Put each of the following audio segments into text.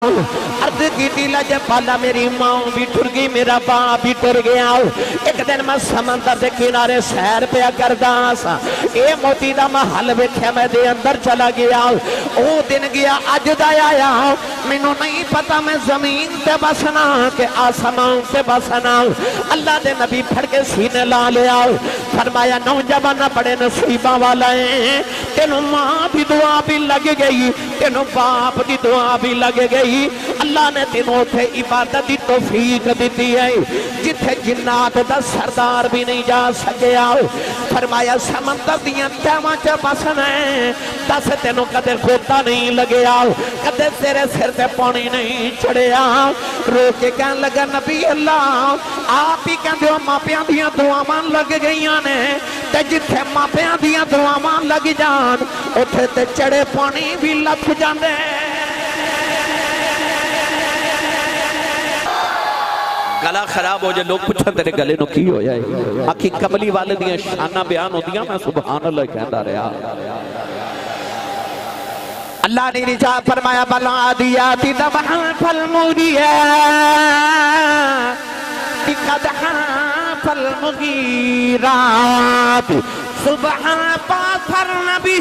عرض کی تھی لجپالا میری ماں بھی ٹر گئی میرا باپ بھی ٹر گیا ایک دن میں سمندر دے کنارے سیر پیا کردا سا اے موتی دا محل ویکھیا میں دے اندر چلا گیا او دن گیا اج دا آیا مینوں نہیں پتا میں زمین تے بسنا کہ آسمان تے بسنا اللہ دے نبی پھڑ کے سینے لا لیا فرمایا نوجوان بڑے نصیباں والا ہے تینوں ماں دی دعا بھی لگ گئی تینوں باپ دی دعا بھی لگ گئی اللہ نے تینوں تھے عبادت دی توفیق دیتی ہے جتھے جنات دا سردار بھی نہیں جا سکیا فرمایا سمندر دیاں تیواں چ بسنا ہے دس تینوں کدے غوطہ نہیں لگیا کدے تیرے سر تے پانی نہیں چڑھیا رو کے کہن لگا نبی اللہ آپ ہی کہندے ہو ماپیاں دیاں دعاواں لگ گئیاں نے تے جتھے ماپیاں دیاں دعاواں لگ جان اوتھے تے چڑھے پانی بھی لتھ جاندے گلا خراب ہو جائے لوگ پوچھا تیرے گلے نو کی ہو جائے آکھی کملی والے دیاں شانہ بیان ہو دیاں میں سبحان اللہ کہندہ رہا اللہ نے رجا فرمایا بلا دیاتی دبہاں فالموریات قدحاں فالمغیرات سبحان پاثرن بھی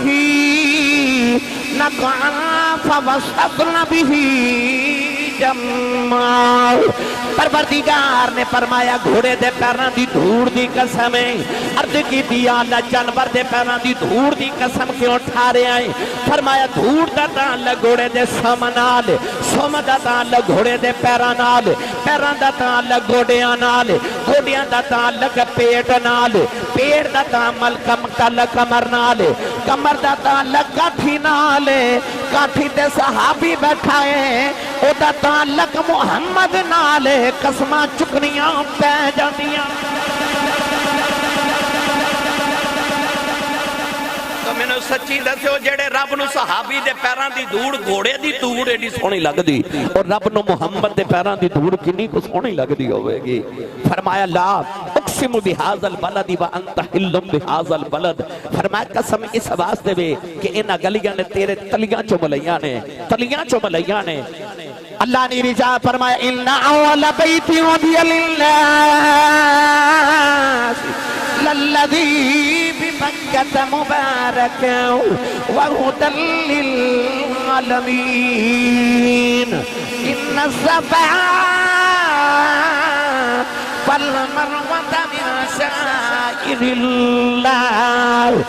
نقعا فوسطن بھی جمال پروردگار نے فرمایا گھوڑے دے پیران دی دھوڑ دی قسمیں عرض کی دیا اللہ جانور دے پیران دی دھوڑ دی قسم کیوں اٹھا رہے آئیں فرمایا دھوڑ دا تعلق گھوڑے دے سمنال سوم دا تعلق گھوڑے دے پیرانال پیران دا تعلق گھوڑیاں نال گھوڑیاں دا تعلق پیٹ نال پیٹ دا تعلق کمر نال کمر دا تعلق کاتھی نال کاتھی دے صحابی بیٹھائے او دا تعلق محمد نال قسمہ چکنیاں پہ جاندیاں تو میں نے سچی دسے ہو جڑے رب نو صحابی دے پیران دی دھوڑ گھوڑے دی دھوڑ ایڈی سونی لگ دی اور رب نو محمد دے پیران دی دھوڑ کنی کو سونی لگ دی ہوئے گی فرمایا لا اقسم بہاز البلد وانت حلم بہاز البلد فرمایا قسم اس واسطے بے کہ انہا گلیاں نے تیرے تلیاں چو ملیاں نے اللہ نے رجا فرمایا اِنَّ اول بیتی وَدِيَ لِلَّهِ لَلَّذِي بِبَكَّةَ مُبَارَكًا وَهُدًى لِلْعَالَمِينَ إِنَّ الصَّفَا وَالْمَرْوَةَ مِنْ شَعَائِرِ اللَّهِ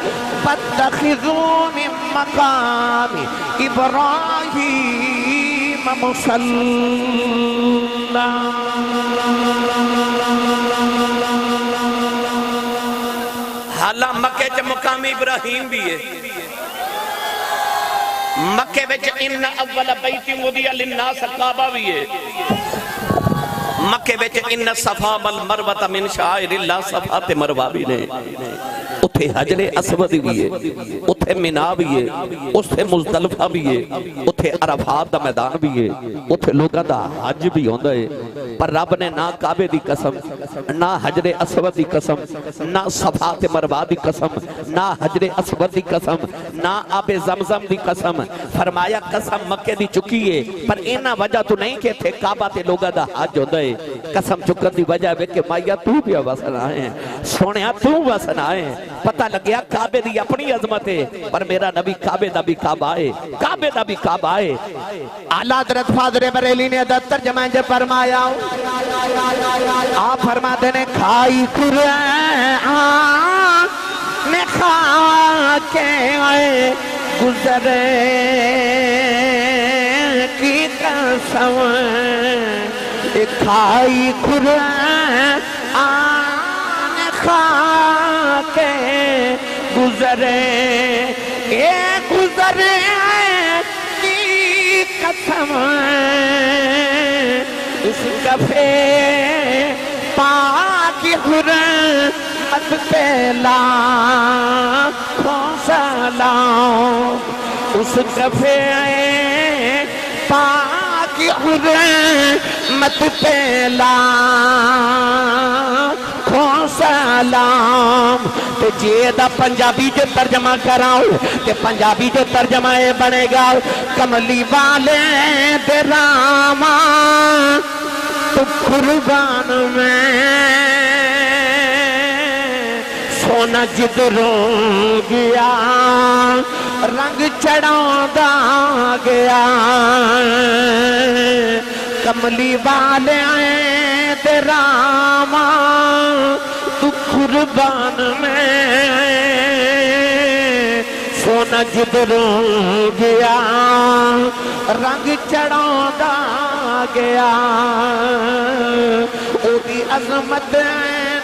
فَاتَّخِذُوا مِن مَّقَامِ إِبْرَاهِيمَ مُصَلًّى حالا مکے چ مقام ابراہیم بھی ہے مکے وچ ان اول بیت وضع للناس کعبہ بھی ہے مکے وچ ان صفا والمروہ من شعائر اللہ صفا تے مروہ بھی نے اتھے حجر اسود بھی ہے اتھے منہ بھی ہے اتھے مزدلفہ بھی ہے اتھے عرفات دا میدان بھی ہے اتھے لوگاں دا حج بھی ہوندہ ہے پر رب نے نہ کعبے دی قسم نہ حجر اسود دی قسم نہ صفا تے مروہ دی قسم نہ حجر اسود دی قسم نہ آب زمزم دی قسم فرمایا قسم مکے دی چکی ہے پر اینا وجہ تو نہیں کہ تھے کعبہ تے لوگاں دا حج ہوندہ ہے قسم چکر دی وجہ ہے کہ مائیہ تو بھی وسن آئے ہیں سونیا تو وسن آئے ہیں پتہ لگیا کعبے دی اپنی عظمت ہے پر میرا نبی کعبے دا بھی کعبہ ہے کعبے دا بھی کعبہ ہے اعلیٰ حضرت فاضل بریلی نے ترجمہ جو فرمایا آپ فرماتے نے کھائی قرآن نے کھا کے گزرے کی قسم کھائی قرآن کھا کے گزرے کی قسم اس کفے پاک حرمت پہ لاکھوں سلام اس کفے پاک حرمت پہ لاکھوں سلام تے جے دا پنجابی جو ترجمہ کراؤ تے پنجابی جو ترجمہ بنے گا کملی والے دے راما تو قربان میں سونا جدروں گیا رنگ چڑھاؤندا گیا کملی والے تے راما تو قربان میں سونا جدروں گیا رنگ چڑھاؤندا گیا او دی عظمت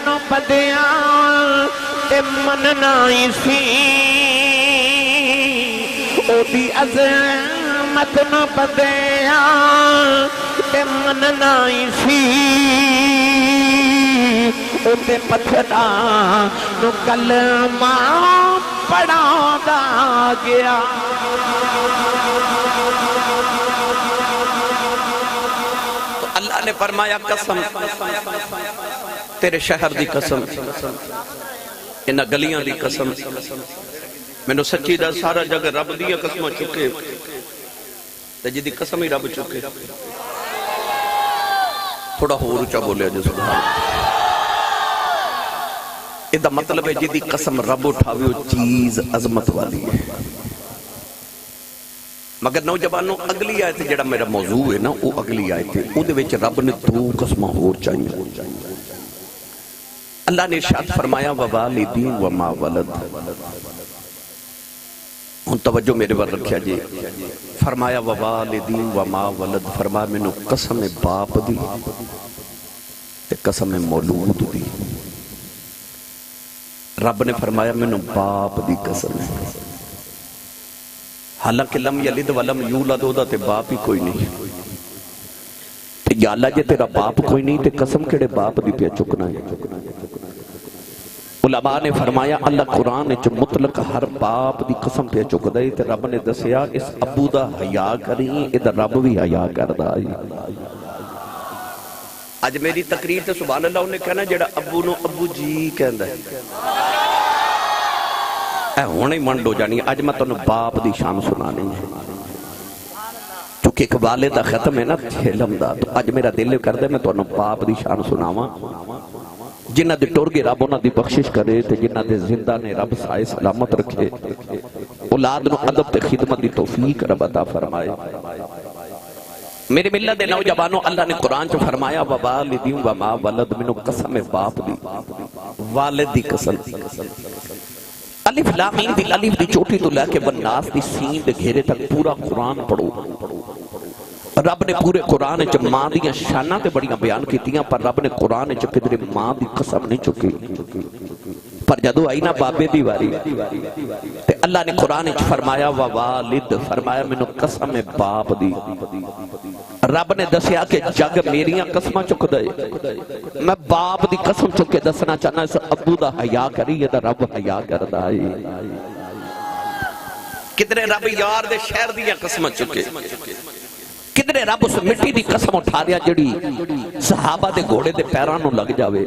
نو بدیاں تے مننا ہی سی او دی عظمت نو بدیاں تے مننا ہی سی او تے پتھراں نو کلمہ پڑھاؤندا گیا تو اللہ نے فرمایا قسم تیرے شہر دی قسم انہاں گلیاں دی قسم میں نے سچی دا سارا جگہ رب دیا قسمہ چکے تے جی دی قسم ہی رب چکے تھوڑا ہو رچا بولے جو سبحان یہ مطلب ہے جی دی قسم رب اٹھاوے وہ چیز عظمت والی ہے مگر نوجوانوں اگلی آیت جڑا میرا موضوع ہے نا وہ اگلی آیت ہے وہ دے وچ رب نے دو قسمہ ہور چاہیے اللہ نے ارشاد فرمایا ووالدین وما ولد ان توجہ میرے پر رکھیا جی فرمایا ووالدین وما ولد فرمایا میں نے قسم باپ دی تے قسم مولود دی رب نے فرمایا میں نے باپ دی قسم حالانکہ لم یلد ولم یولد ہودا تے باپ ہی کوئی نہیں تے یا اللہ جے تیرا باپ کوئی نہیں تے قسم کیڑے باپ دی پہ چکنا ہے علماء نے فرمایا اللہ قرآن نے مطلق ہر باپ دی قسم پہ چک دے تے رب نے دسیا اس ابو دا حیا کریں ادھر رب بھی حیا کردا ہے آج میری تقریر تے سبحان اللہ انہیں کہنا جڑا ابو نو ابو جی کہندا ہے اے ہونے منڈ ہو جانی آج میں تنوں باپ دی شان سنانی ہے چونکہ ایک والدہ ختم ہے نا چھلم دا تو آج میرا دل کر دے میں تنوں باپ دی شان سناواں جنہ دے ٹورگے رب انہ دی بخشش کرے تے جنہ دے زندہ نے رب سائے سلامت رکھے اولاد نو ادب تے خدمت دی توفیق رب عطا فرمائے میرے ملت دے نوجوانوں اللہ نے قرآن چو فرمایا ووالدین وما ولد منو قسم باپ دی والد دی قسم الف لام میم دی الف دی چوٹی تو لے کے والناس دی سین دے گھیرے تک پورا قرآن پڑھو رب نے پورے قرآن چ ماں دیاں شاناں تے بڑیاں بیان کیتیاں پر رب نے قرآن چ کدھر ماں دی قسم نہیں چکی پر جدو آئی نا بابے دی واری تے اللہ نے قرآن چ فرمایا ووالد فرمایا مینوں قسم باپ دی رب نے دسیا کہ جگ میریاں قسمہ چک دے میں باپ دی قسم چکے دسنا چاہنا اس ابو دا حیا کری یہ دا رب حیا کردا ہے کتنے رب یار دے شہر دیاں قسمہ چکے کدھرے رب اس مٹی دی قسم اٹھا دیا جڑی صحابہ دے گھوڑے دے پیرانوں لگ جاوے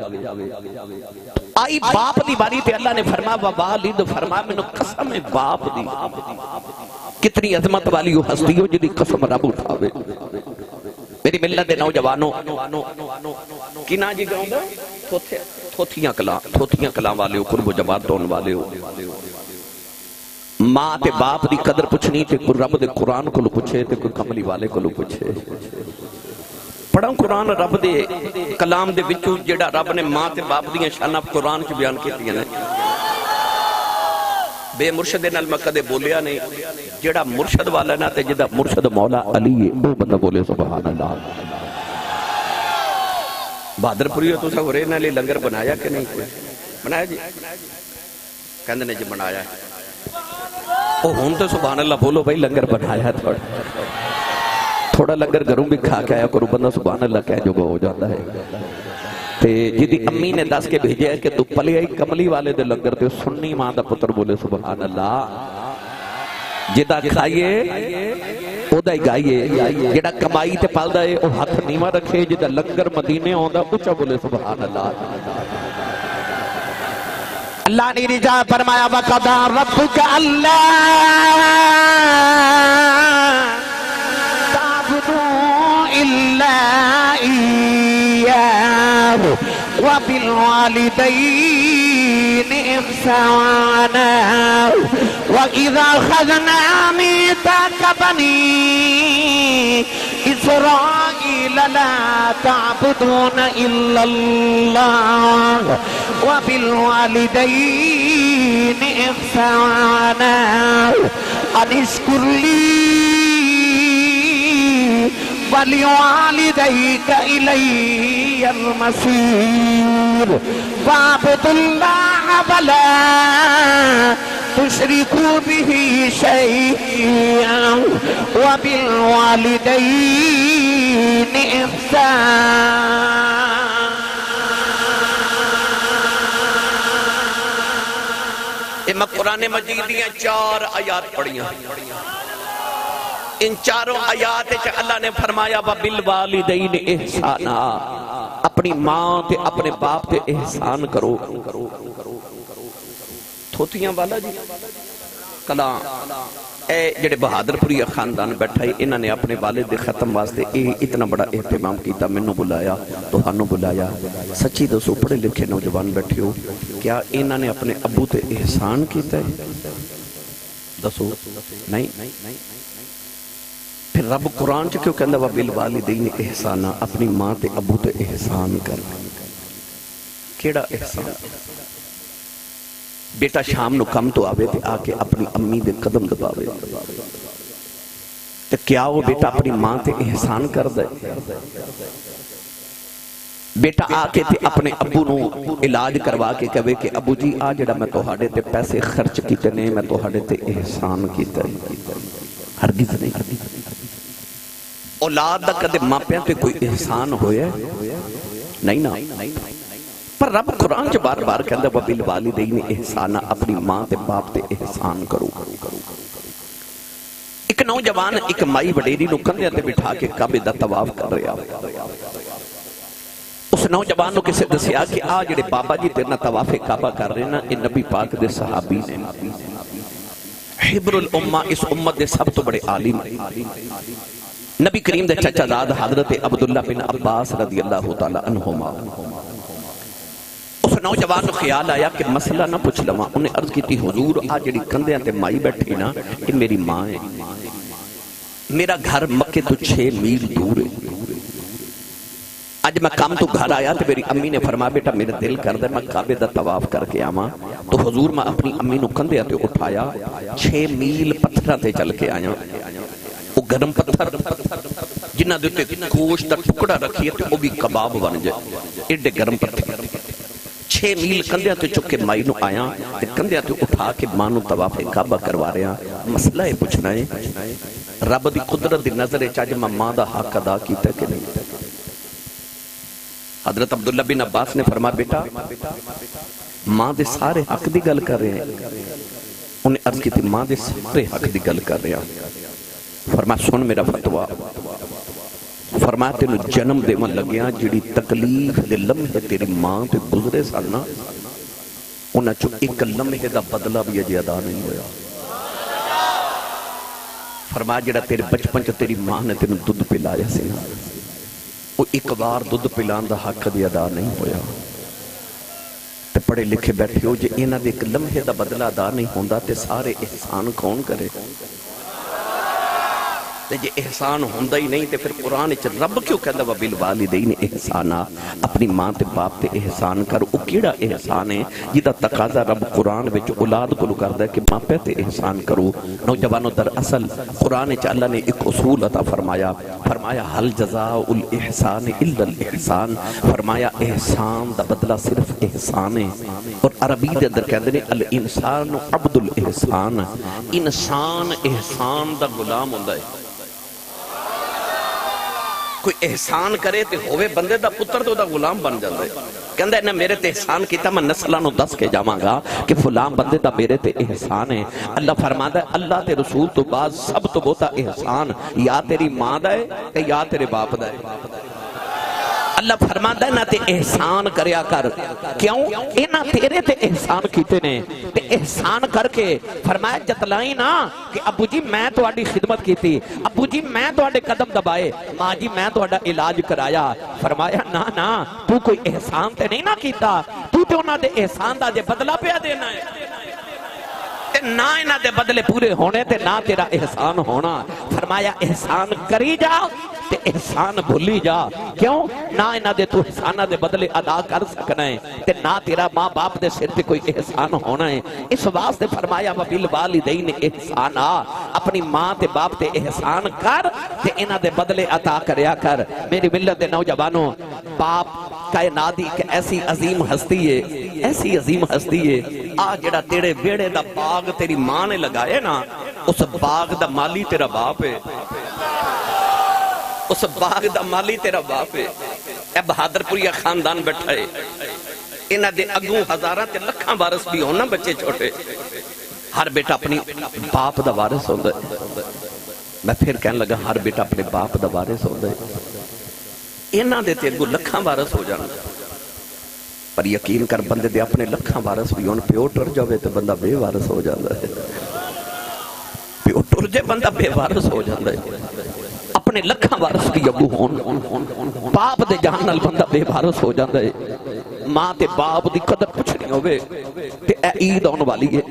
آئی باپ دی باری تے اللہ نے فرمایا ووالد فرمایا میں نے قسم باپ دی کتنی عظمت والی وہ ہستی ہو جدی قسم رب اٹھاوے میری ملت دے نوجوانوں کی نا جی گاؤں دا تھوتھیاں کلاں والے ہو قرب و جماعت دون والے ہو ماں تے باپ دی قدر پچھنی تے کوئی رب دے قرآن کو لو پچھے تے کوئی کملی والے کو لو پچھے پڑھاں قرآن رب دے کلام دے وچوں جڑا رب نے ماں تے باپ دیاں شاناں قرآن چ بیان کیتیاں نے بے مرشد نال میں کدے بولیا نہیں جڑا مرشد والا نا تے جدا مرشد مولا علی ہے وہ بندہ بولے سبحان اللہ بہادر پوری تو سا ہورے نال لنگر بنایا کہ نہیں بنایا جی کہندے نے جی بنایا ہے او ہون تو سبحان اللہ بولو بھائی لنگر بنایا تھوڑا لنگر گھروں بھی کھا کے آیا کرو بندہ سبحان اللہ کہہ جو ہو جاتا ہے تے جدی امی نے دس کے بھیجے ہے کہ تو پلی آئی کملی والے دے لنگر تے سننی ماں دا پتر بولے سبحان اللہ جدا کھائیے او دا ہی گائیے جدا کمائی تے پال دا ہے او ہاتھ نیمہ رکھے جدا لنگر مدینے ہوندا اچھا بولے سبحان اللہ اللہ نے رجا فرمایا وَقَضَى رَبُّكَ أَلَّا تَعْبُدُوا إِلَّا إِيَّاهُ وَبِالْوَالِدَيْنِ إِحْسَانًا وَإِذَا أَخَذْنَا مِيثَاقَ بَنِي إِسْرَائِيلَ لَا تَعْبُدُونَ إِلَّا اللَّهَ وَبِالْوَالِدَيْنِ إِحْسَانًا أَنِ اشْكُرْ لِي وَلِوَالِدَيْكَ إِلَيَّ الْمَصِيرُ فَاعْبُدُوا اللَّهَ وَلَا تُشْرِكُوا بِهِ شَيْئًا وَبِالْوَالِدَيْنِ إِحْسَانًا. میں قرآن مجید دیاں 4 آیات پڑھیاں. ان چاروں آیات اللہ نے فرمایا وَبِالْوَالِدَيْنِ إِحْسَانًا، اپنی ماں تے اپنے باپ تے احسان کرو. تھوتیاں والا جی کلاں اے جڑے بہادر پوری خاندان بیٹھا ہے، انہوں نے اپنے والد ختم واسطے اتنا بڑا اہتمام کیتا. مینوں بلایا، تہانوں بلایا. سچی دسو پڑھے لکھے نوجوان بیٹھے ہو، کیا انہوں نے اپنے ابو تے احسان کیتا ہے؟ دسو نہیں. پھر رب قرآن چ کیوں کہندا وَبِالْوَالِدَيْنِ إِحْسَانًا، اپنی ماں تے ابو تے احسان کر. کیڑا احسان؟ بیٹا شام نو کم تو آوے تے آ کے اپنی امی دے قدم دباوے تے کیا وہ بیٹا اپنی ماں تے احسان کر دے؟ بیٹا آ کے تے اپنے ابو نو علاج کروا کے کہے کہ ابو جی آ جڑا میں توہاڈے تے پیسے خرچ کیتے نے، میں توہاڈے تے احسان کیتا ہے. ہرگز نہیں. اولاد دا کدے ماپیاں تے کوئی احسان ہویا نہیں نا. پر رب قرآن چ بار بار کہندا وَبِالْوَالِدَيْنِ إِحْسَانًا، اپنی ماں تے باپ تے احسان کرو. ایک نوجوان ایک مائی وڈیری نو کندھے تے بٹھا کے کعبے دا طواف کر رہا. اس نوجوان نو کسے دسیا کہ آ جڑے بابا جی تیرے نال طواف کعبہ کر رہے نا، یہ نبی پاک دے صحابی نے، حبر الامہ، اس امت دے سب تو بڑے عالم. نبی کریم دے چچا زاد حضرت عبداللہ بن عباس رضی اللہ تعالی عنہما. اس نوجوان کو خیال آیا کہ مسئلہ نہ پوچھ لواں. انہیں عرض کی تھی حضور آ جڑی کندھیاں تے مائی بیٹھی نا، یہ میری ماں ہے. میرا گھر مکے تو 6 میل دور ہے. اج میں کام تو گھر آیا تو میری امی نے فرمایا بیٹا میرا دل کر دے میں کعبے دا طواف کر کے آواں. تو حضور میں اپنی امی نو کندھیاں تے اٹھایا، 6 میل پتھراں تے چل کے آیا. وہ گرم پتھر جنہ دے تے گوشت دا ٹکڑا رکھیے تے وہ بھی کباب بن جائے، ایڈے گرم پتھر. 6 میل کندھیاں تے چک کے مائی نو آیا تے کندھیاں تے اٹھا کے ماں نو طواف کعبہ کروا رہے ہیں. مسئلہ ہے پوچھنا ہے رب دی قدرت دی نظر ہے چاہے میں ماں دا حق ادا کیتا کہ نہیں. حضرت عبداللہ بن عباس نے فرمایا بیٹا ماں دے سارے حق دی گل کر رہے ہیں. انہیں عرض کی تھی ماں دے سارے حق دی گل کر رہے ہیں. فرمایا سن میرا فتویٰ. فرمایا تینوں جنم دے من لگیاں جڑی تکلیف دے لمحے تیری ماں تے گزرے سالنا انہاں چو ایک لمحے دا بدلہ بھی اجے ادا نہیں ہویا. فرمایا جڑا تیرے بچپن چ تیری ماں نے تینوں دودھ پلایا سی نا، وہ ایک بار دودھ پلان دا حق دی ادا نہیں ہویا. تے پڑھے لکھے بیٹھے ہو جے انہاں دے ایک لمحے دا بدلہ ادا نہیں ہوندا تے سارے احسان کون کرے؟ جے احسان ہوندہ ہی نہیں تے پھر قرآن اچھ رب کیوں کہندہ وَبِالْوَالِدَيْنِ إِحْسَانًا، اپنی ماں تے باپ تے احسان کر. او کیڑا احسان ہے جیدہ تقاضا رب قرآن وچ اولاد کو کردہ ہے کہ ماں پہ تے احسان کرو. نوجوانوں در اصل قرآن اچھ اللہ نے ایک اصول عطا فرمایا. فرمایا حل جزاء الاحسان الا الاحسان. فرمایا احسان دا بدلہ صرف احسان ہے. اور عربی دے اندر کہندے نے الانسان عبد الاحسان، انسان احسان دا غلام ہوندہ ہے. کوئی احسان کرے تے ہوئے بندے دا پتر تو دا غلام بن جاندے. کہندہ ہے میرے تے احسان کیتا میں نسلانو دس کے جاواں گا کہ فلان بندے دا میرے تے احسان ہے. اللہ فرماتا ہے اللہ تے رسول تو بعد سب تو بہتا احسان یا تیری ماں دا ہے یا تیرے باپ دا ہے. اللہ فرماتا ہے نا تے احسان کریا کر کیوں اینا تیرے تے احسان کیتے نے تے احسان کر کے فرمایا جتلائی نا کہ ابو جی میں تو آڈی خدمت کی تھی ابو جی میں تو آڈے قدم دبائے ماں جی میں تو آڈا علاج کرایا فرمایا نا تو کوئی احسان تے نہیں نا کیتا تو تے انہاں دے احسان دا جے بدلہ پیا دینا ہے نہ انہاں دے بدلے پورے ہونے تے نہ تیرا احسان ہونا فرمایا احسان کری جا تے احسان بھولی جا کیوں نہ انہاں دے تو احسانہ دے بدلے ادا کر سکنا ہے تے نہ تیرا ماں باپ دے سر تے کوئی احسان ہونا ہے اس واسطے فرمایا وبالوالدین احسانا اپنی ماں تے باپ تے احسان کر تے انہاں دے بدلے عطا کریا کر میری ملت دے نوجوانوں باپ کائنات ایک ایسی عظیم ہستی ہے آ جڑا تیرے بیڑے دا باغ تیری ماں نے لگائے نا اس باغ دا مالی تیرا باپ ہے اس باغ دا مالی تیرا باپ ہے اے بہادر پوریا خاندان بیٹھا ہے انہاں دے اگوں ہزاراں تے لکھاں وارث بھی ہونا بچے چھوٹے ہر بیٹا اپنی باپ دا وارث ہوندا ہے میں پھر کہنے لگا ہر بیٹا اپنے باپ دا وارث ہوندا ہے انہاں دے تے اگوں لکھاں وارث ہو جانا پر یقین کر بندے دے اپنے لکھاں وارث بھی ہون پیو ٹر جاوے تے بندہ بے وارث ہو جاتا ہے پیو ٹر جے بندہ بے وارث ہو جاتا ہے اپنے لکھاں وارث بھی ابو ہون باپ دے جان نال بندہ بے وارث ہو جاتا ہے ماں تے باپ دی قدر پوچھنی ہوئے تے اے عید آن والی ہے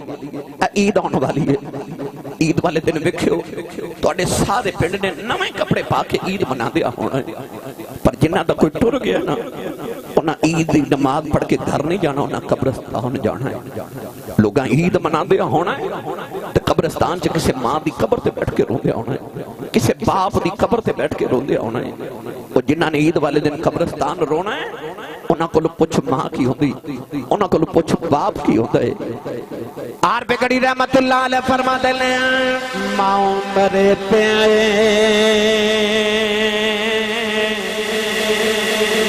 عید والے دن ویکھیو تواڈے سارے پنڈ نے نویں کپڑے پا کے عید منا دیا ہونا ہے پر جنہاں دا کوئی ٹر گیا نا انہاں عید دی نماز پڑھ کے گھر نہیں جانا انہاں قبرستان جانا ہے لوگاں عید منا دیا ہونا ہے تے قبرستان چ کسے ماں دی قبر تے بیٹھ کے روندے ہونا ہے کسے باپ دی قبر تے بیٹھ کے روندے ہونا ہے او جنہاں نے عید والے دن قبرستان رونا ہے انہاں کو پوچھ ماں کی ہوندی انہاں کو پوچھ باپ کی ہوندا ہے آر پہ گڑی رحمت اللہ علیہ فرما دے لیں ماں مرے تے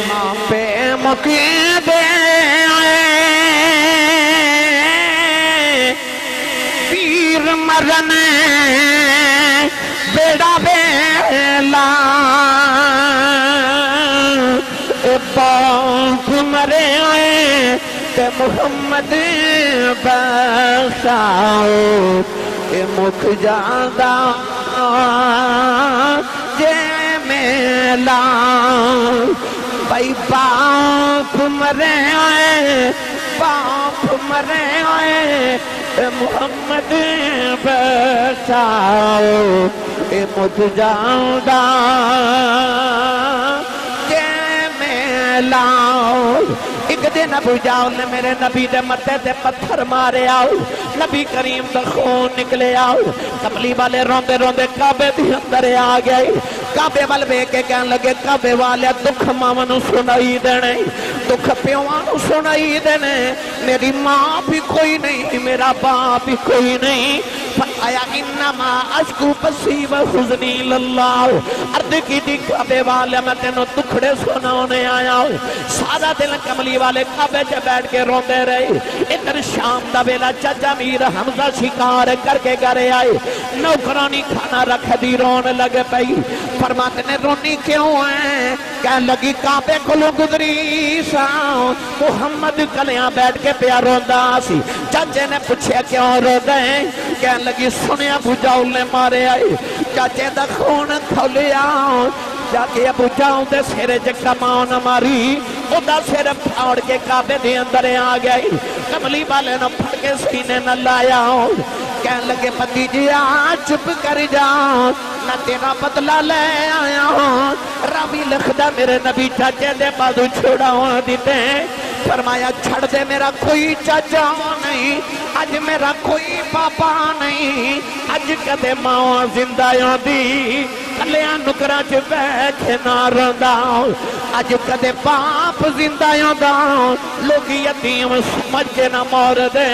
ماں پہ مکی دے پیر مرن بیڑا بیلا باپ مرے آئے تے محمد بخشاؤ اے مکھ جاندہ جے میلا بھائی باپ مرے آئے اے محمد بخشاؤ اے مکھ جاندہ لاؤ ایک دن ابو جاؤ نے میرے نبی دے متے تے پتھر مارے آؤ نبی کریم دا خون نکلے آؤ کملی والے روندے روندے کعبے دی اندر آ گئے کعبے وال ویکھ کے کہن لگے کعبے والے دکھ ماواں نوں سنائی دینے دکھ پیواں نوں سنائی دینے میری ماں بھی کوئی نہیں میرا باپ بھی کوئی نہیں فرمایا انما اشکو بثی و حزنی اللہ عرض کی دی کعبے والے میں تینوں دکھڑے سنانے آیا ہوں سارا دل کملی والے کعبے چ بیٹھ کے روندے رہے ادھر شام دا ویلا چچا میر حمزہ شکار کر کے گھر آئے نوکرانی کھانا رکھ دی رون لگ پئی فرماتے نے رونی کیوں ہے کہنے لگی کعبے کھلو گزری سا محمد کلیاں بیٹھ کے پیا روندا سی چچے نے پوچھیا کیوں روندا ہے کہنے لگی سنیا ابو جاؤل نے مارے آئے چاچے دا خون کھولیا جا کے ابو جاؤں دے سیرے جکا ماؤں ماری او دا سیر پھاڑ کے کعبے دے اندر آ گئی کملی والے نہ پھڑ کے سینے نہ لایا کہنے لگے پتی جی چپ کر جا نہ تیرا بدلہ لے آیا ہوں راوی لکھدا میرے نبی چاچے دے بازو چھوڑا ہوں دیتے فرمایا چھڑ دے میرا کوئی چاچا نہیں اج میرا کوئی پاپا نہیں اج کدے ماں زندہ دی کلیاں نکرا چ بیٹھ نہ روندا اج کدے باپ زندہ دا لوگ یتیم سمجھ کے نہ مور دے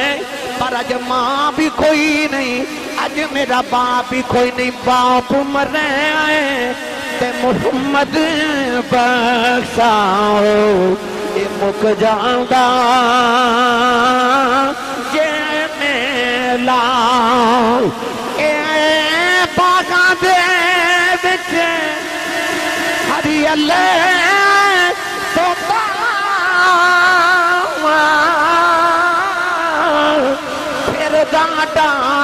پر اج ماں بھی کوئی نہیں اج میرا باپ بھی کوئی نہیں باپ مرے آئے تے محمد بخشاؤ اے مک جاندہ جے میلا اے باغاں دے وچ ہری اللہ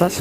10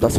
10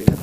8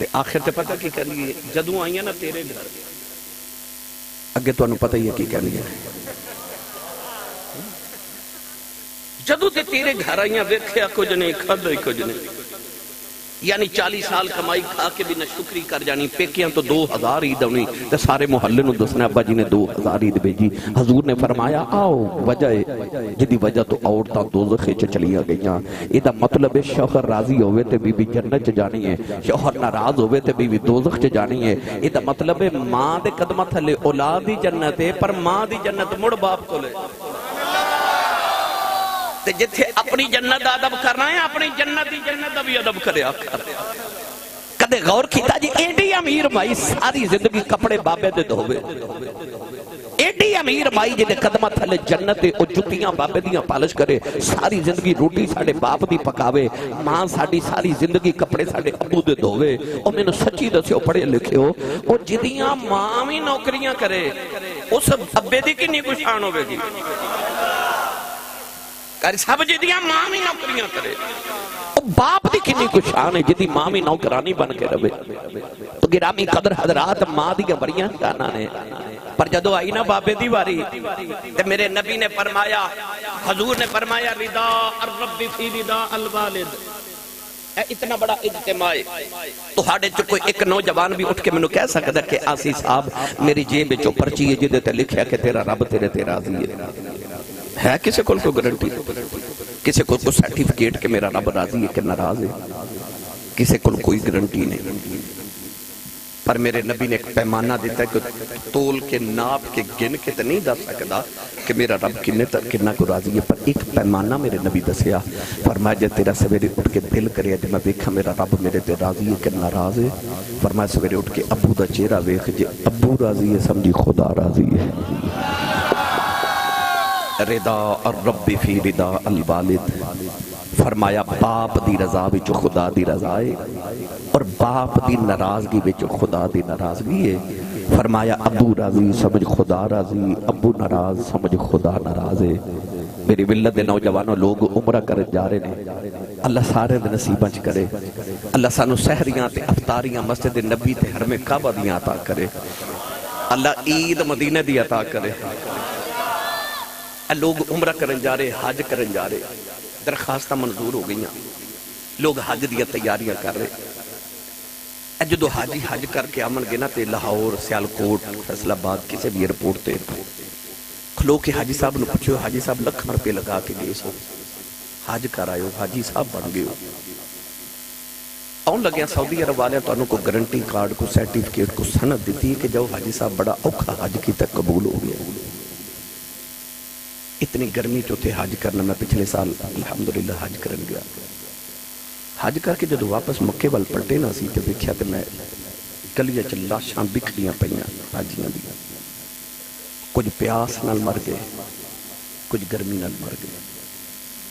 تے آخر تے پتہ کی کرنی ہے جدوں آئیاں نا تیرے گھر اگے تو انہوں پتہ ہی ہے کی کرنی ہے جدوں تے تیرے گھر آئیاں ویکھیا کچھ نہیں کھدا کچھ نہیں یعنی 40 سال کمائی کھا کے بھی نہ شکری کر جانی پیکیاں تو 2000 عید ہونی تے سارے محلے نو دسنا ابا جی نے 2000 عید بھیجی حضور نے فرمایا آؤ وجہ جدی وجہ تو عورتاں دوزخ وچ چلیاں گئیاں ایدا مطلب ہے شوہر راضی ہوئے تے بی بی جنت چ جانی ہے شوہر ناراض ہوئے تے بی بی دوزخ چ جانی ہے ایدا مطلب ہے ماں دے قدماں تھلے اولاد دی جنت ہے پر ماں دی جنت مڑ باپ کولے تے جتھے اپنی جنت دا ادب کرنا ہے اپنی جنت دی جنت دا بھی ادب کریا کدے غور کیتا جی ایڈی امیر بھائی ساری زندگی کپڑے بابے دے دھوے ایڈی امیر بھائی جے قدمہ تھلے جنت او جتیاں بابے دیاں پالش کرے ساری زندگی روٹی ساڑے باپ دی پکاوے ماں ساڑی ساری زندگی کپڑے ساڑے ابو دے دھوے او میں نے سچی دسے او پڑھے لکھے ہو او جدیاں ماں بھی نوکریاں کرے اس ابے دی کنی کو شان ہوئے گی سب جدیاں ماں بھی نوکریاں کرے باپ دی کنی کو شان ہے جدی ماں بھی نوکرانی بن کے رہے تو گرامی قدر حضرات ماں دی بڑیاں شانہ نے پر جدو آئی نا بابے دی واری تے میرے نبی نے فرمایا حضور نے فرمایا رضا الرب فی رضا الوالد اتنا بڑا اجتماع تو ہاڑے جو کوئی ایک نوجوان بھی اٹھ کے میں نے کہہ سکتا کہ آسی صاحب میری جیب جو پرچی ہے جدے تے لکھیا کہ تیرا رب تیرے تے راضی ہے کسے کول کو گارنٹی کسے کول کو سرٹیفکیٹ کہ میرا رب راضی ہے کہ ناراض ہے کسے کول کوئی گارنٹی نہیں پر میرے نبی نے ایک پیمانہ دیتا ہے کہ تول کے ناپ کے گن کے تو نہیں دس سکتا کہ میرا رب کنا کو راضی ہے پر ایک پیمانہ میرے نبی دسیا فرمایا جے تیرا سویرے اٹھ کے دل کرے جے میں دیکھا میرا رب میرے تے راضی ہے کہ ناراض ہے فرمایا سویرے اٹھ کے ابو دا چہرہ ویکھ جے ابو راضی ہے سمجھی خدا راضی ہے رضا الرب فی رضا الوالد فرمایا باپ دی رضا وچ خدا دی رضا ہے اور باپ دی ناراضگی وچ خدا دی ناراضگی ہے فرمایا ابو راضی سمجھ خدا راضی ابو ناراض سمجھ خدا ناراض ہے میری ملت دے نوجوانوں لوگ عمرہ کر جا رہے ہیں اللہ سارے دے نصیباں چ کرے اللہ سانو سحریاں تے افطاریاں مسجد نبی تے حرم کعبہ دیاں عطا کرے اللہ عید مدینہ دی عطا کرے لوگ عمرہ کرن جا رہے حج کرن جا رہے درخواستہ منظور ہو گئیاں لوگ حج دیا تیاریاں کر رہے جدو حاجی حج کر کے آمن گے نا تے لاہور سیالکوٹ فیصل آباد کسی بھی ایئرپورٹ تے کھلو کے حاجی صاحب نے پوچھو حاجی صاحب لکھاں روپے لگا کے گئے سو حج کر آئے ہو حاجی صاحب بن گئے ہو آن لگے سعودی عرب والے تو انہوں کو گارنٹی کارڈ کو سرٹیفکیٹ کو سند دیتی ہے کہ جاؤ حاجی صاحب بڑا اوکھا حج کی تک قبول ہو گیا اتنی گرمی جو تھے حج کرنا میں پچھلے سال الحمدللہ حج کرن گیا حج کر کے جدو واپس مکے وال پلٹے نہ سی تے دیکھیا تے میں گلیاں چ لاشاں بکھڑیاں پئیاں حاجیاں دی کچھ پیاس نال مر گئے کچھ گرمی نال مر گئے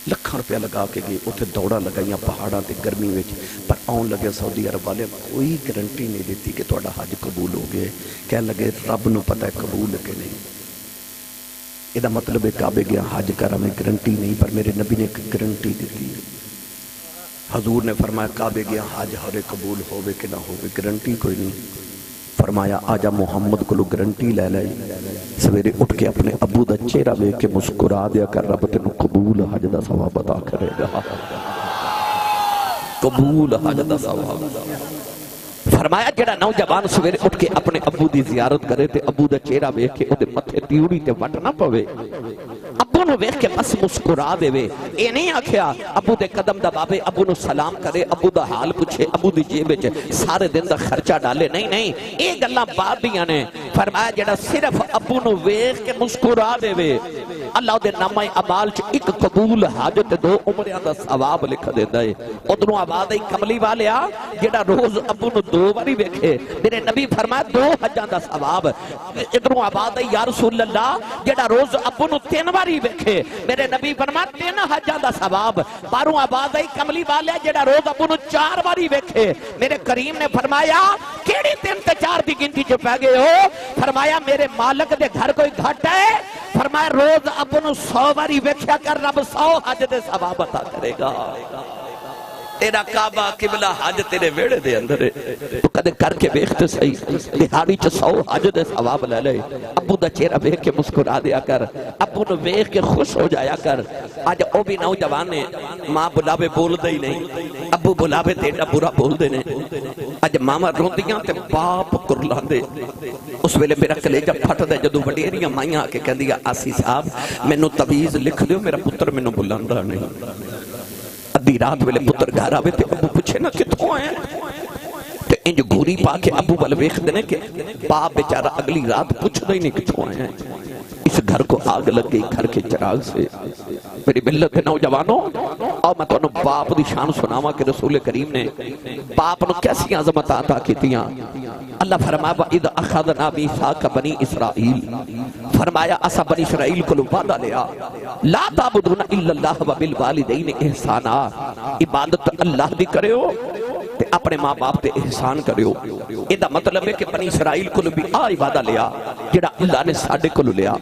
لکھاں روپیہ لگا کے گئے اتنے دوڑا لگائیاں پہاڑاں تے گرمی وچ پر آن لگے سعودی عرب والے کوئی گارنٹی نہیں دیتی کہ تہاڈا حج قبول ہو گئے کہنے لگے رب نو پتہ ہے قبول کہ نہیں یہ مطلب ہے کعبے گیا حج کرا میں گارنٹی نہیں پر میرے نبی نے ایک گارنٹی دیتی حضور نے فرمایا کعبے گیا حج ہرے قبول ہوئے کہ نہ ہوئے گارنٹی کوئی نہیں فرمایا آجا محمد کو لو گارنٹی لے لے سویرے اٹھ کے اپنے ابو دا چہرہ لے کے مسکرا دیا کر رب تینوں قبول حج دا ثواب عطا کرے گا قبول حج دا ثواب فرمایا جڑا نوجوان سویرے اٹھ کے اپنے ابو دی زیارت کرے تے ابو دا چہرہ ویکھ کے اودے متھے تیوڑی تے وٹ نہ پوے ابو نو ویکھ کے بس مسکرا دے وے اے نہیں آکھیا ابو دے قدم دباوے ابو نو سلام کرے ابو دا حال پوچھے ابو دی جیب وچ سارے دن دا خرچہ ڈالے نہیں اے گلاں بعد دیاں نے فرمایا جڑا صرف ابو نو ویکھ کے مسکرا دے وے اللہ دے نامہ اعمال چ ایک قبول حج تے 2 عمریاں دا ثواب لکھ دیندا ہے ادھروں آواز آئی کملی والیا جڑا روز ابو نو 2 باری ویکھے میرے نبی فرمایا 2 حجاں دا ثواب ادھروں آواز آئی یا رسول اللہ جڑا روز ابو نو 3 باری ویکھے میرے نبی فرمایا 3 حجاں دا ثواب باروں آواز آئی کملی والیا جڑا روز ابو نو 4 باری ویکھے میرے کریم نے فرمایا کیڑی 3 تے 4 دی گنتی چ پے گئے ہو فرمایا میرے مالک دے گھر کوئی گھٹ ہے فرمایا روز ابو نو 100 باری ویکھیا کر رب 100 حج دے ثواب عطا کرے گا تیرا کعبہ قبلہ حج تیرے ویڑے دے اندر ہے تو کدے کر کے بیختے سہی دہاڑی چ 100 حج دے ثواب لے لے ابو دا چہرہ ویکھ کے مسکرا دیا کر ابو نو ویکھ کے خوش ہو جایا کر اج او بھی نوجوان نے ماں بلاوے بول دے ہی نہیں ابو بلاوے تے ایڈا برا بول دے نے اج ماما روندیاں تے باپ کرلاندے اس ویلے میرا کلیجہ پھٹ دے جدوں وڈیریاں مائیاں کے کہندی آسی صاحب مینوں تعویذ لکھ دیو میرا پتر مینوں بلاندا نہیں ادھی رات ویلے پتر گھر آوے تے ابو پوچھے نا کتھوں آئے تے انج گھوری پا کے ابو ول ویکھدے نے کہ باپ بیچارہ اگلی رات پوچھدا ہی نہیں کتھوں آئے ہیں اس گھر کو آگ لگ گئی گھر کے چراغ سے میری ملت کے نوجوانوں اور میں تو انہوں باپ دی شان سناوا کہ رسول کریم نے باپ نو کیسی عظمت عطا کیتیاں اللہ فرمایا وَإِذْ أَخَذْنَا مِيثَاقَ بَنِي إِسْرَائِيلَ فرمایا اسا بنی اسرائیل کو وعدہ لیا لا تعبدون الا اللہ وبالوالدین احسانا عبادت اللہ دی کرے ہو تے اپنے ماں باپ تے احسان کرے ہو یہ مطلب ہے کہ بنی اسرائیل کو بھی وعدہ لیا جڑا اللہ نے ساڈے کو لیا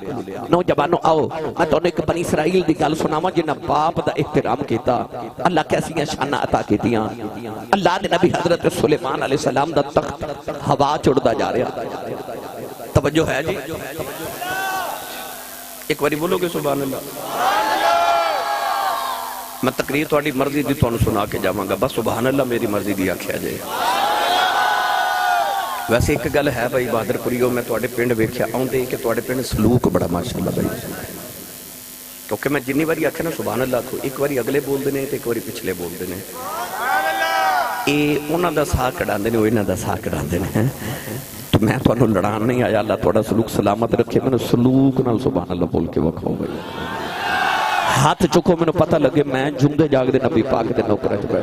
نوجوانوں آؤ میں تو ایک بنی اسرائیل دی گل سناواں جنہاں باپ دا احترام کیتا اللہ کیسیاں شاناں عطا کیتیاں اللہ نے نبی حضرت سلیمان علیہ السلام دا تخت ہوا چڑھدا جا رہا توجہ ہے جی ایک باری بولو گے سبحان اللہ میں تقریر تہاڈی مرضی دی تانوں سنا کے جاواں گا بس سبحان اللہ میری مرضی دی آکھیا جائے ویسے ایک گل ہے بھائی بہادر پوریو میں تہاڈے پنڈ ویکھیا آوندے کہ تہاڈے پنڈ سلوک بڑا ماشاءاللہ بھائی کیونکہ میں جنی باری آکھیا نا سبحان اللہ تو ایک باری اگلے بول دے تے ایک باری پچھلے بول دے اے انہاں دا ساہ کڈاندے نے او انہاں دا ساہ کڈاندے نے تو میں تو انہوں لڑان نہیں آیا اللہ توڑا سلوک سلامت رکھے میں نے سلوک نال سبحان اللہ بول کے وکھاؤ بھائی ہاتھ چکو میں نے پتہ لگے میں جمدے جاگ دے نبی پاک دے نوکرہ چکا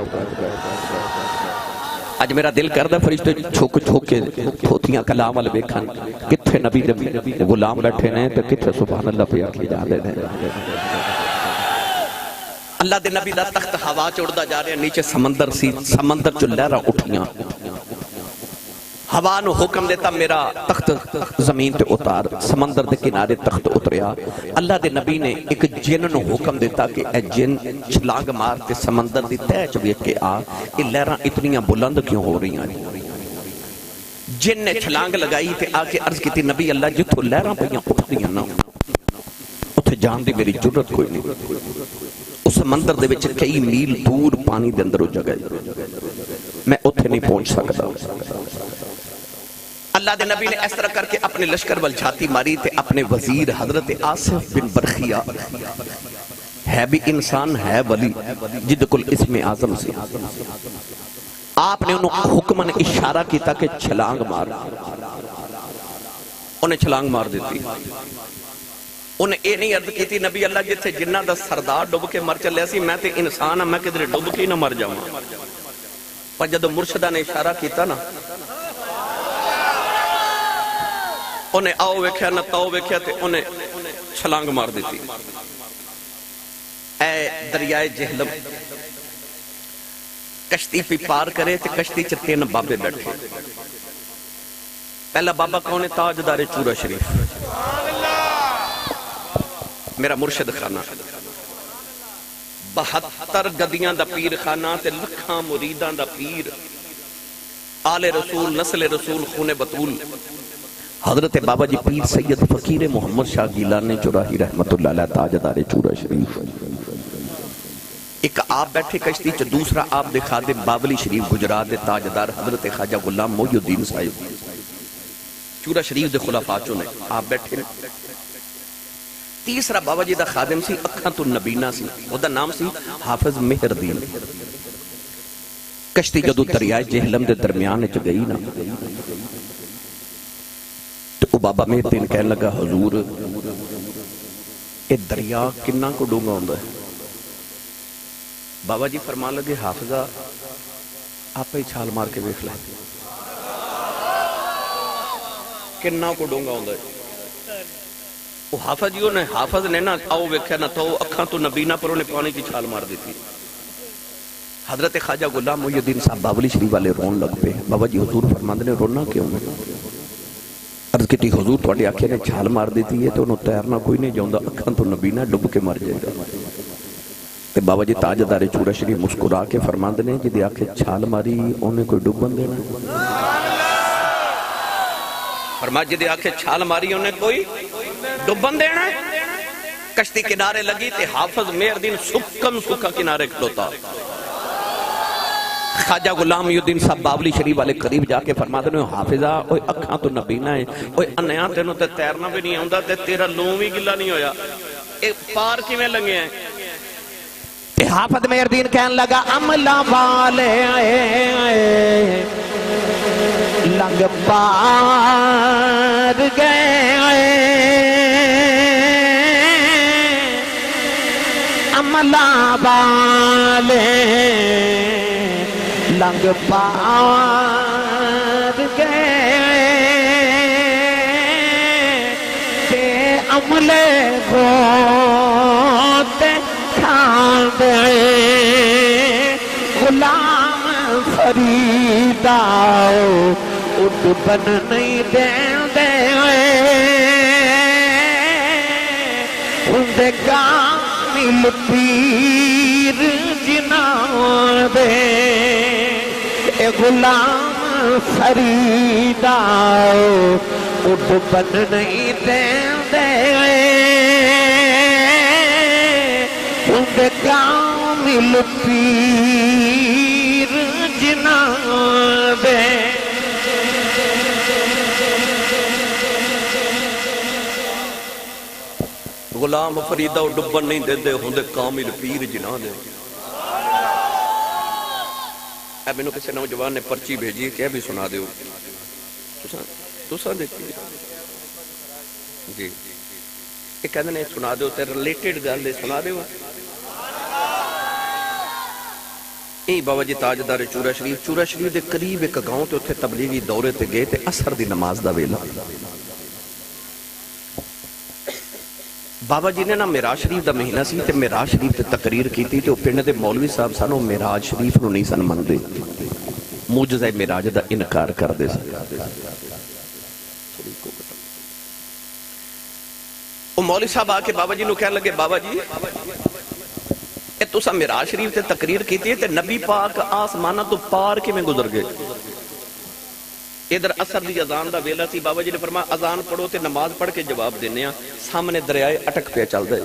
آج میرا دل کردہ فرشتے چھوک چھوک کے تھوتیاں کلام والے بیکھن کتھے نبی غلام بیٹھے نے تو کتھے سبحان اللہ پہ آکھی جا دے اللہ دے نبی دا تخت ہوا چوڑدا جا رہے ہیں نیچے سمندر سی سمندر جو لہرہ اٹھیاں ہوا نو حکم دیتا میرا تخت زمین تے اتار سمندر دے کنارے تخت اتریا اللہ دے نبی نے ایک جن نو حکم دیتا کہ اے جن چھلانگ مار تے سمندر دی تہہ چ ویکھ کے آ یہ لہراں اتنیاں بلند کیوں ہو رہی ہیں جن نے چھلانگ لگائی تے آ کے عرض کیتی نبی اللہ جتھوں لہراں پئیاں اٹھدیاں نا اوتھے جان دی میری جرت کوئی نہیں اس سمندر دے وچ کئی میل دور پانی دے اندر جگہ میں اوتھے نہیں پہنچ سکتا اللہ دے نبی نے اس طرح کر کے اپنے لشکر وال چھاتی ماری تے اپنے وزیر حضرت آصف بن برخیہ ہے بھی انسان ہے ولی جد کل اسم اعظم سے آپ نے انہوں حکمن اشارہ کیتا کہ چھلانگ مار انہیں چھلانگ مار دیتی انہیں اے نہیں عرض کیتی نبی اللہ جتھے جنہ دا سردار ڈوب کے مر چلے سی میں تے انسان ہاں میں کدھر ڈوب کے نہ مر جاؤں پر جدو مرشدہ نے اشارہ کیتا نا انہیں آؤ ویکھیا نہ تاؤ ویکھیا تے انہیں چھلانگ مار دیتی اے دریائے جہلم کشتی پہ پار کرے تے کشتی چ 3 بابے بیٹھے پہلا بابا کون ہے تاجدار چورا شریف میرا مرشد خانہ 72 گدیاں دا پیر خانہ تے لکھاں مریداں دا پیر آل رسول نسل رسول خون بطول حضرت بابا جی پیر سید فقیر محمد شاہ گیلانی چوراہی رحمت اللہ علیہ تاجدار چورا شریف ایک آپ بیٹھے کشتی چ دوسرا آپ دے خادم باولی شریف گجرات دے تاجدار حضرت خواجہ غلام محی الدین صاحب چورا شریف دے خلفاء چوں نے آپ بیٹھے تیسرا بابا جی دا خادم سی اکھاں تو نبینا سی او دا نام سی حافظ مہر الدین کشتی جدو دریائے جہلم دے درمیان چ گئی نا تو بابا مہر الدین کہنے لگا حضور اے دریا کنہ کو ڈونگا ہوندا ہے بابا جی فرمان لگے حافظہ آپ ہی چھال مار کے بیٹھ لائے کنہ کو ڈونگا ہوندا ہے وہ حافظ جیوں نے حافظ نے نا آؤ ویکھیا نہ تو اکھاں تو نبینا پر انہیں پانی کی چھال مار دیتی حضرت خواجہ غلام محی الدین صاحب باولی شریف والے رون لگ پہ بابا جی حضور فرماندے نے رونا کیوں عرض کی حضور تھوڑی آنکھیں نے چھال مار دیتی ہے تو انہوں تیرنا کوئی نہیں جاؤں اکھاں تو نبینا ڈب کے مر جائے گا تے بابا جی تاجدار چورا شریف مسکرا کے فرماندے نے جدی آنکھیں چھال ماری انہیں کوئی ڈبن دینا فرمایا جدی آنکھیں چھال ماری انہیں کوئی ڈبن دینا کشتی کنارے لگی تے حافظ مہردین سکم سکا کنارے کھلوتا خواجہ غلام الدین صاحب باولی شریف والے قریب جا کے فرماتے ہیں حافظہ اوہ اکھاں تو نبینا ہے اوہ انیاں تینوں تے تیرنا بھی نہیں آؤں تے تیرا لون بھی گلا نہیں ہویا ایک پار کی میں لنگے ہیں حافظ مہردین کہنے لگا عملہ والے آئے لنگ پار گئے عملہ والے لنگ پار گئے تے عملے بوتے کھان دے غلام فریدہ اٹھ بن نہیں دین دے اندے کامل پیر جناں دے اے غلام فریدہ اٹھ بن نہیں دین دے اندے کامل پیر جناں دے غلام فریدہ ڈبن نہیں دے دے ہوندے کامل پیر جناں دے اے میں نے کسی نوجوان نے پرچی بھیجی کہ بھی سنا دے تو سا دیکھیں جی یہ کہنے نے سنا دے تے ریلیٹڈ گل دے سنا دے ای بابا جی تاجدار چورا شریف دے قریب ایک گاؤں تے اتھے تبلیغی دورے تے گئے تے اثر دی نماز دا ویلا بابا جی نے نا معراج شریف دا مہینہ سی تے معراج شریف تے تقریر کی تے او پنڈ دے مولوی صاحب سانو معراج شریف نو نہیں سن مندے معجزہ معراج دا انکار کر دے سی او مولوی صاحب آ کے بابا جی نو کہنے لگے بابا جی اے تسا معراج شریف تے تقریر کی تے نبی پاک آسمانہ تو پار کے میں گزر گئے ادھر اثر دی اذان دا ویلا سی بابا جی نے فرمایا اذان پڑھو تے نماز پڑھ کے جواب دینے ہیں سامنے دریائے اٹک پہ چل دے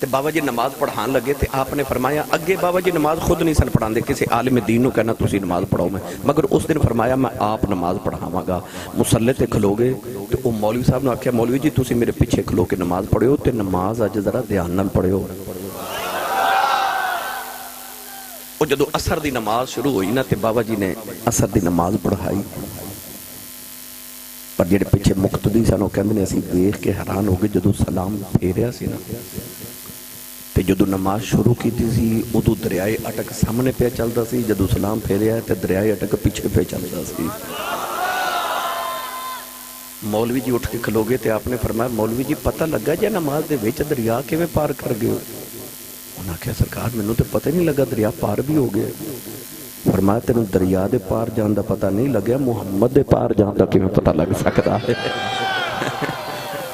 تے بابا جی نماز پڑھان لگے تے آپ نے فرمایا اگے بابا جی نماز خود نہیں سن پڑھان دے کسی عالم دین نو کہنا تسی نماز پڑھاؤ میں مگر اس دن فرمایا میں آپ نماز پڑھاواں گا مصلی تے کھلو گے تے او مولوی صاحب نے آکھیا مولوی جی تسی میرے پیچھے کھلو کے نماز پڑھو تے نماز اج ذرا دھیان نال پڑھو او جدو اثر دی نماز شروع ہوئی نا تے بابا جی نے اثر دی نماز پڑھائی پر جڑے پیچھے مقتدی سن او کہندے نے اسی دیکھ کے حیران ہو گئے جدو سلام پھیریا سی نا تے جدو نماز شروع کیتی سی ادو دریائے اٹک سامنے پہ چلدا سی جدو سلام پھیریا تے دریائے اٹک پیچھے پہ چلدا سی مولوی جی اٹھ کے کھلو گئے تے آپ نے فرمایا مولوی جی پتہ لگا جے نماز دے وچ دریا کیویں پار کر گئے انہاں کہا سرکار میں نو تے پتہ نہیں لگا دریا پار بھی ہو گئے فرمایا تینوں دریا دے پار جان دا پتہ نہیں لگیا محمد دے پار جان دا کیویں پتہ لگ سکتا ہے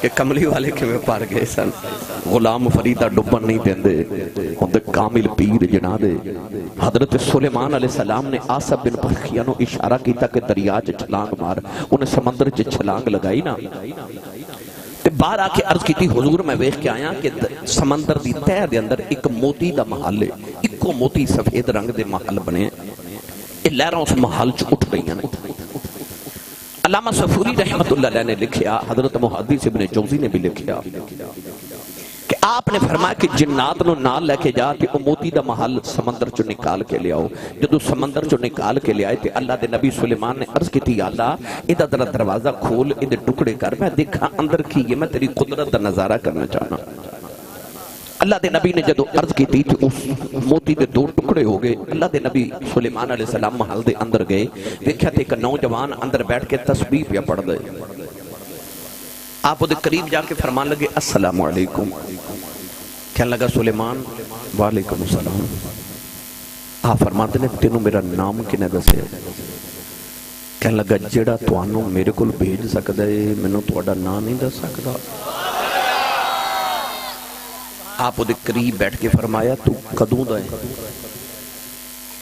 کہ کملی والے کیویں پار گئے سن غلام فریدہ ڈبن نہیں دیندے ہوندے کامل پیر جنا دے حضرت سلیمان علیہ السلام نے آصف بن برخیہ نو اشارہ کیتا کہ دریا چ چھلانگ مار انہیں سمندر چ چھلانگ لگائی نا تے باہر آ کے عرض کیتی حضور میں ویکھ کے آیا کہ سمندر دی تہہ دے اندر ایک موتی دا محل ہے اکو موتی سفید رنگ دے محل بنے یہ لہراں اس محل چ اٹھ گئی ہیں علامہ صفوری رحمت اللہ علیہ نے لکھیا حضرت محدث ابن جوزی نے بھی لکھیا کہ آپ نے فرمایا کہ جنات نو نال لے کے جا کہ او موتی دا محل سمندر چو نکال کے لے آؤ جدو سمندر چو نکال کے لے آئے تے اللہ دے نبی سلیمان نے عرض کی تھی یا اللہ ادھا ذرا دروازہ کھول ادھے ٹکڑے کر میں دیکھا اندر کی یہ میں تیری قدرت دا نظارہ کرنا چاہنا اللہ دے نبی نے جدو عرض کی تھی کہ اس موتی دے دو ٹکڑے ہو گئے اللہ دے نبی سلیمان علیہ السلام محل دے اندر گئے دیکھا تھے کہ نوجوان اندر بیٹھ کے تسبیح پہ پڑھ دے آپ دے قریب جا کے فرمان لگے السلام علیکم کہنے لگا سلیمان وعلیکم السلام آپ فرماتے نے تینوں میرا نام کنے دسے کہنے لگا جیڑا توانوں میرے کل بھیج سکتا ہے میں نے توڑا نام نہیں دس سکتا آپ وہ قریب بیٹھ کے فرمایا تو کدوں دا ہے؟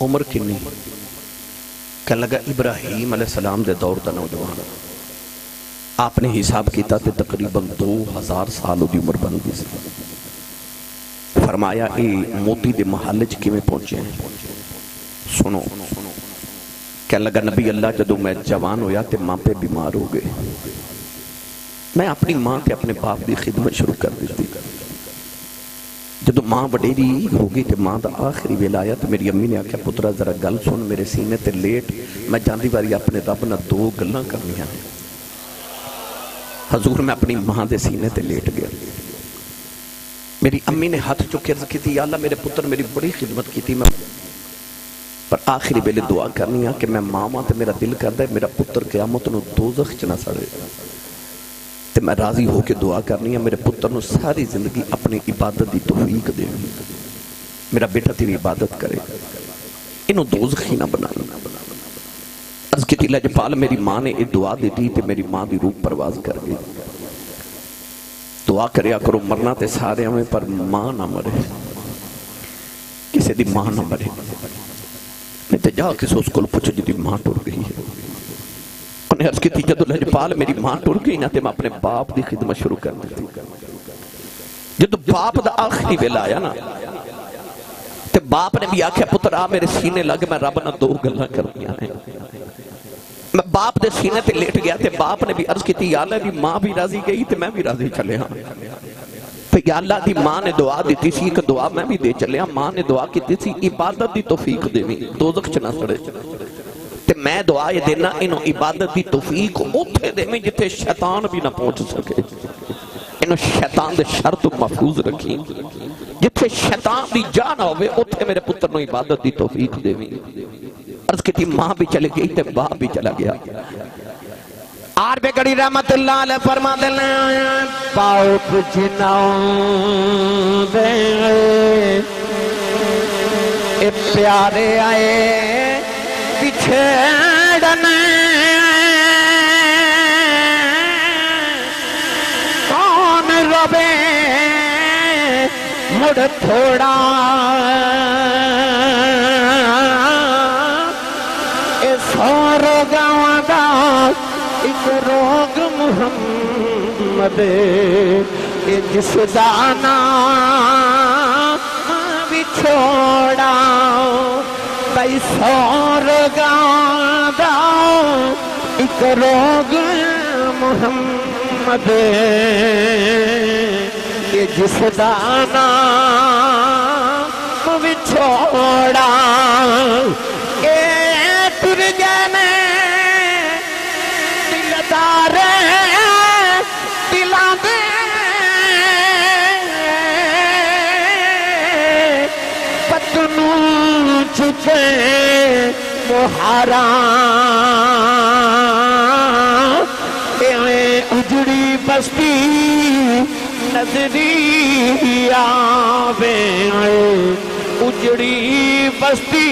عمر کنی؟ کہنے لگا ابراہیم علیہ السلام دے دور دا نوجوان. آپ نے حساب کیتا تے تقریباً 2000 سال دی عمر بن گئی. فرمایا اے موتی دے محل چ کیویں پہنچے ہیں؟ سنو. کہنے لگا نبی اللہ جدوں میں جوان ہویا تے ماں پہ بیمار ہو گئے. میں اپنی ماں تے اپنے باپ دی خدمت شروع کر دیتی. جدو ماں وڈیری ہو گئی تے ماں دا آخری ویلا آیا تے میری امی نے آکھیا پترا ذرا گل سن میرے سینے تے لیٹ میں جاندی واری اپنے رب نہ 2 گلاں کرنیاں ہیں. حضور میں اپنی ماں دے سینے تے لیٹ گیا. میری امی نے ہاتھ چکے عرض کی تھی یا اللہ میرے پتر میری بڑی خدمت کی تھی میں پر آخری ویلے دعا کرنی ہے کہ میں ماں تے میرا دل کردا ہے میرا پتر قیامت نو دوزخ چ نہ سڑے تے میں راضی ہو کے دعا کرنی ہے میرے پتر نو ساری زندگی اپنی عبادت دی توفیق دے میرا بیٹا تیری عبادت کرے انہوں دوزخی نہ بنانا. عرض کی تھی لجپال میری ماں نے ایک دعا دیتی تے میری ماں بھی روح پرواز کر گئی. دعا کریا کرو مرنا تے سارے ہمیں پر ماں نہ مرے کسی دی ماں نہ مرے. میں تے جا کسی اس کو پوچھو جی دی ماں ٹر گئی ہے. انہیں عرض کی تھی جدو لجپال میری ماں ٹر گئی نا تے میں اپنے باپ دی خدمت شروع کر دی. جدو باپ دا آخری ویلا آیا نا تے باپ نے بھی آکھیا پتر آ میرے سینے لگ میں رب نہ 2 گلاں کرنیاں ہیں. میں باپ دے سینے تے لیٹ گیا تے باپ نے بھی عرض کی تھی یا اللہ دی ماں بھی راضی گئی تے میں بھی راضی چلے ہاں. تو یا اللہ دی ماں نے دعا دیتی سی کہ دعا میں بھی دے چلے ہاں. ماں نے دعا کی تھی عبادت دی توفیق دیویں دوزخ چ نہ سڑے تے میں دعا یہ دینا انہوں عبادت دی توفیق اوتھے دیویں جتھے شیطان بھی نہ پہنچ سکے. انہوں شیطان دے شر تو محفوظ رکھیں جتھے شیطان دی جان ہوئے اوتھے میرے پتر نو عبادت دی توفیق دیویں. عرض کی تھی ماں بھی چلے گئی تے باپ بھی چلا گیا. آر بے گڑی رحمت اللہ علیہ فرما دلنے پاؤک جناؤں دے اے پیارے آئے بچھڑنے کون روبے مڑ تھوڑا اے سورو گاواں دا ایک روگ محمد اے جس دانا بچھوڑا بھائی سورو گاواں دا ایک روگ محمد اے جس دانا بچھوڑا اے تر جانے دلدارے دلاں دے پتنو چکے مہارا اے اجڑی بستی نظری آوے اجڑی بستی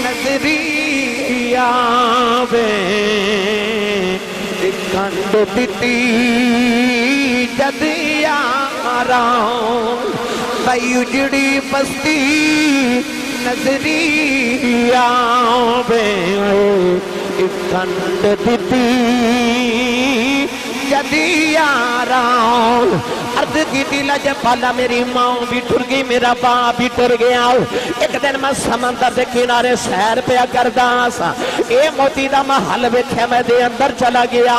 نظری آوے کنڈ دیتی جد یاراں بھائی اجڑی بستی نظری آوے کنڈ دیتی جد یاراں. عرض کی تھی لجپالا میری ماں بھی ٹر گئی میرا باپ بھی ٹر گیا. ایک دن میں سمندر دے کنارے سیر پیا کردا سا اے موتی دا محل ویکھیا میں دے اندر چلا گیا.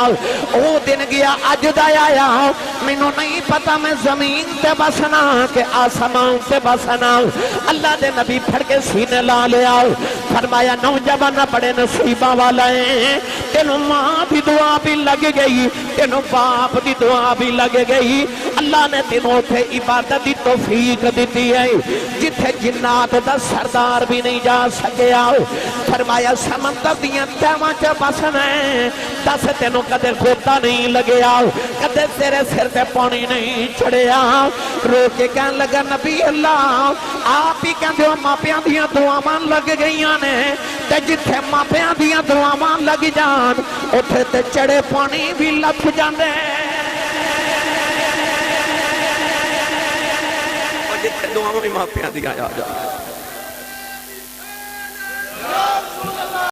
او دن گیا اج دا آیا مینوں نہیں پتا میں زمین تے بسنا کہ آسمان تے بسنا. اللہ دے نبی پھڑ کے سینے لا لیا فرمایا نوجوان بڑے نصیباں والا ہے تینوں ماں دی دعا بھی لگ گئی تینوں باپ دی دعا بھی لگ گئی. اللہ نے تینوں تھے عبادت دی توفیق دیتی ہے جتھے جنات دا سردار بھی نہیں جا سکیا. فرمایا سمندر دیاں تیواں چ بسنا دس تینوں کدے غوطہ نہیں لگیا کدے تیرے سر تے پانی نہیں چڑھیا. رو کے کہن لگا نبی اللہ آپ ہی کہندے ہو ماپیاں دیاں دعاواں لگ گئیاں نے تے جتھے ماپیاں دیاں دعاواں لگ جان اوتھے تے چڑھے پانی بھی لتھ جاندے. دعاواں بھی ماپیاں دیا آ جا